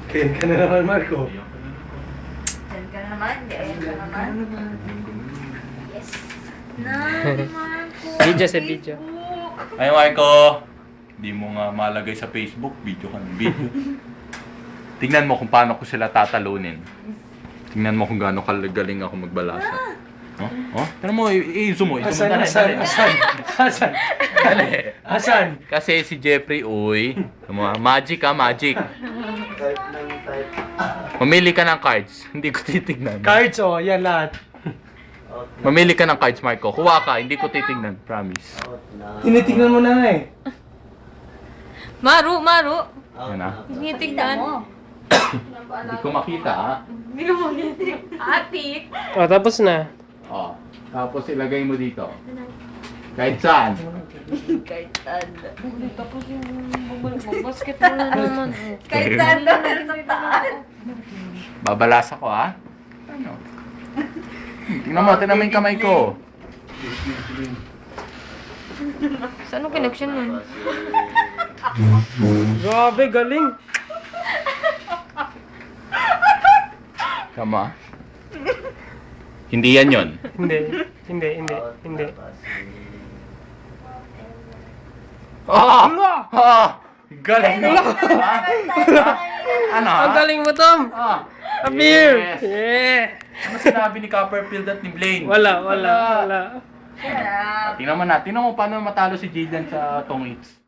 Kayan ka na naman, Marco. Ayan ka naman. Ayan ka naman. Yes. Na, Marco. Video sa video. Ay, Marco! Hindi mo nga malagay sa Facebook. Video ka ng video. Tingnan mo kung paano ko sila tatalunin. Tingnan mo kung gaano kagaling ako magbalasa. Oh? Oh? Tingnan mo, i-zoom mo. Asan, Dali, asan, dali. asan, asan, Dali. asan? Kasi si Jeffrey, uy. Magic ka, magic. Mamili ka ng cards. Hindi ko titignan. Cards, oh, yan lahat. Mamili ka ng cards, Marco. Kuha ka, hindi ko titignan. Promise. Tinitignan mo na eh. Maru, Maru. Yan na. Tinitignan. Hindi ko makita, ha? Ate. Oh, tapos na. Oh. Tapos ilagay mo dito. Kahit saan. Kahit saan. Tapos yung basketball na naman. Kahit saan daw sa taas. Babalas ako, ha? Ano? Tingnan mo yung kamay ko. Saan ang connection nun? Grabe, galing. Tama. Hindi yan yon. Hindi. Ah! Ah! Galing mo! Ha? Ano? Ang galing mo, Tom. Ah! Appear. Yes. Yeah. Ano sinabi ni Copperfield at ni Blaine? Wala. Tingnan mo paano matalo si Jillian sa Tong Eats.